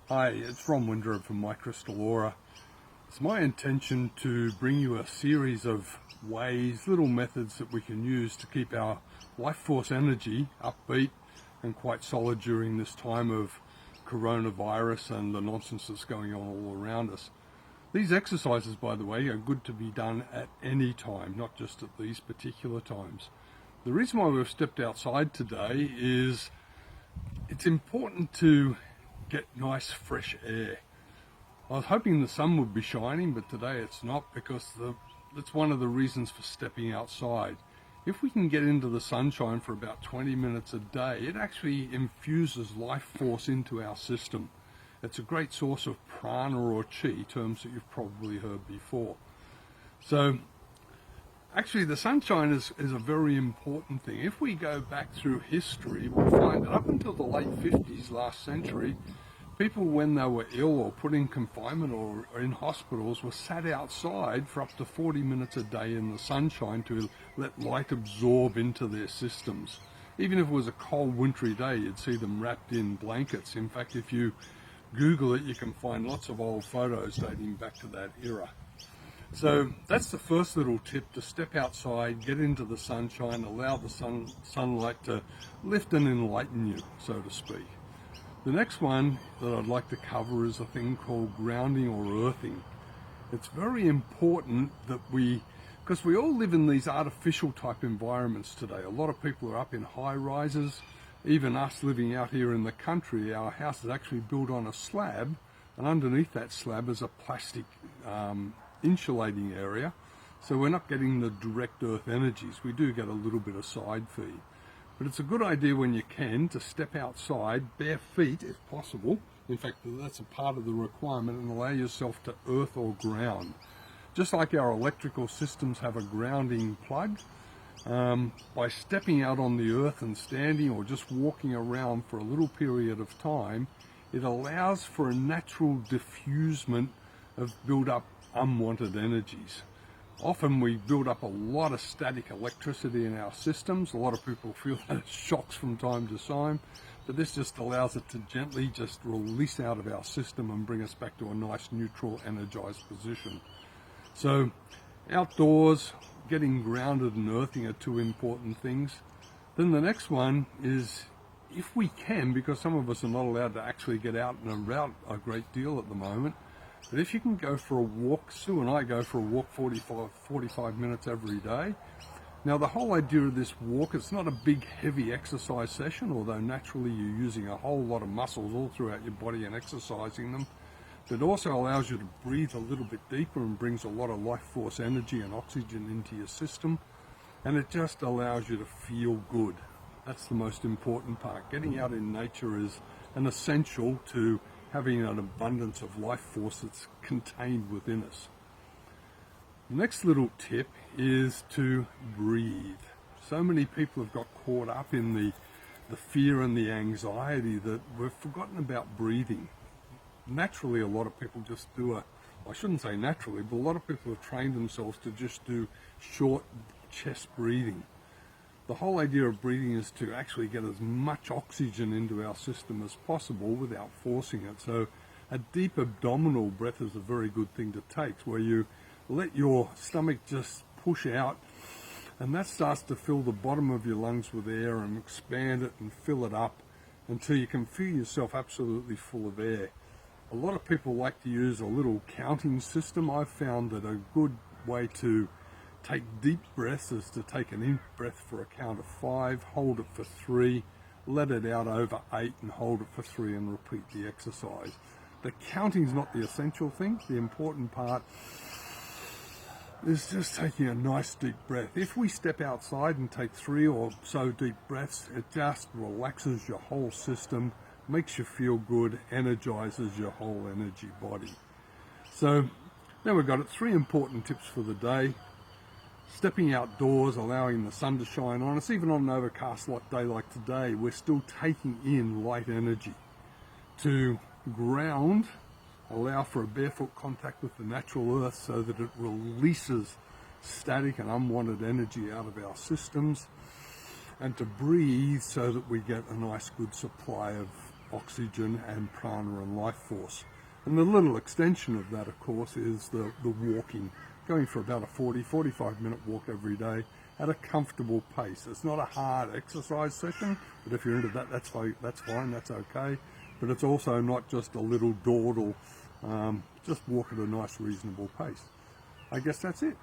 Hi, it's Ron Windrop from My Crystal Aura. It's my intention to bring you a series of ways, little methods that we can use to keep our life force energy upbeat and quite solid during this time of coronavirus and the nonsense that's going on all around us. These exercises, by the way, are good to be done at any time, not just at these particular times. The reason why we've stepped outside today is it's important to get nice fresh air. I was hoping the sun would be shining, but today it's not, because that's one of the reasons for stepping outside. If we can get into the sunshine for about 20 minutes a day, it actually infuses life force into our system. It's a great source of prana or chi, terms that you've probably heard before. So actually the sunshine is a very important thing. If we go back through history, we'll find that up until the late 50s last century, people, when they were ill or put in confinement or in hospitals, were sat outside for up to 40 minutes a day in the sunshine to let light absorb into their systems. Even if it was a cold wintry day, you'd see them wrapped in blankets. In fact, if you Google it, you can find lots of old photos dating back to that era. So that's the first little tip: to step outside, get into the sunshine, allow the sunlight to lift and enlighten you, so to speak. The next one that I'd like to cover is a thing called grounding or earthing. It's very important that because we all live in these artificial type environments today. A lot of people are up in high rises. Even us living out here in the country, our house is actually built on a slab, and underneath that slab is a plastic insulating area. So we're not getting the direct earth energies. We do get a little bit of side feed. But it's a good idea when you can to step outside bare feet if possible. In fact, that's a part of the requirement, and allow yourself to earth or ground. Just like our electrical systems have a grounding plug, by stepping out on the earth and standing or just walking around for a little period of time, it allows for a natural diffusement of build-up unwanted energies. Often we build up a lot of static electricity in our systems. A lot of people feel that it shocks from time to time, but this just allows it to gently just release out of our system and bring us back to a nice neutral, energized position. So outdoors, getting grounded and earthing are two important things. Then the next one is, if we can, because some of us are not allowed to actually get out and about a great deal at the moment, but if you can go for a walk. Sue and I go for a walk 45 minutes every day. Now the whole idea of this walk, it's not a big heavy exercise session, although naturally you're using a whole lot of muscles all throughout your body and exercising them. But it also allows you to breathe a little bit deeper and brings a lot of life force energy and oxygen into your system. And it just allows you to feel good. That's the most important part. Getting out in nature is an essential to having an abundance of life force that's contained within us. The next little tip is to breathe. So many people have got caught up in the fear and the anxiety that we've forgotten about breathing. Naturally, a lot of people just I shouldn't say naturally, but a lot of people have trained themselves to just do short chest breathing. The whole idea of breathing is to actually get as much oxygen into our system as possible without forcing it. So a deep abdominal breath is a very good thing to take, where you let your stomach just push out, and that starts to fill the bottom of your lungs with air and expand it and fill it up until you can feel yourself absolutely full of air. A lot of people like to use a little counting system. I've found that a good way to take deep breaths is to take an in breath for a count of 5, hold it for 3, let it out over 8, and hold it for 3, and repeat the exercise. The counting is not the essential thing. The important part is just taking a nice deep breath. If we step outside and take 3 or so deep breaths, it just relaxes your whole system, makes you feel good, energizes your whole energy body. So now we've got it. 3 important tips for the day. Stepping outdoors, allowing the sun to shine on us. Even on an overcast day like today, we're still taking in light energy. To ground, allow for a barefoot contact with the natural earth so that it releases static and unwanted energy out of our systems. And to breathe so that we get a nice good supply of oxygen and prana and life force. And the little extension of that, of course, is the walking, going for about a 45 minute walk every day at a comfortable pace. It's not a hard exercise session, but if you're into that, that's fine, that's okay. But it's also not just a little dawdle, just walk at a nice reasonable pace. I guess that's it.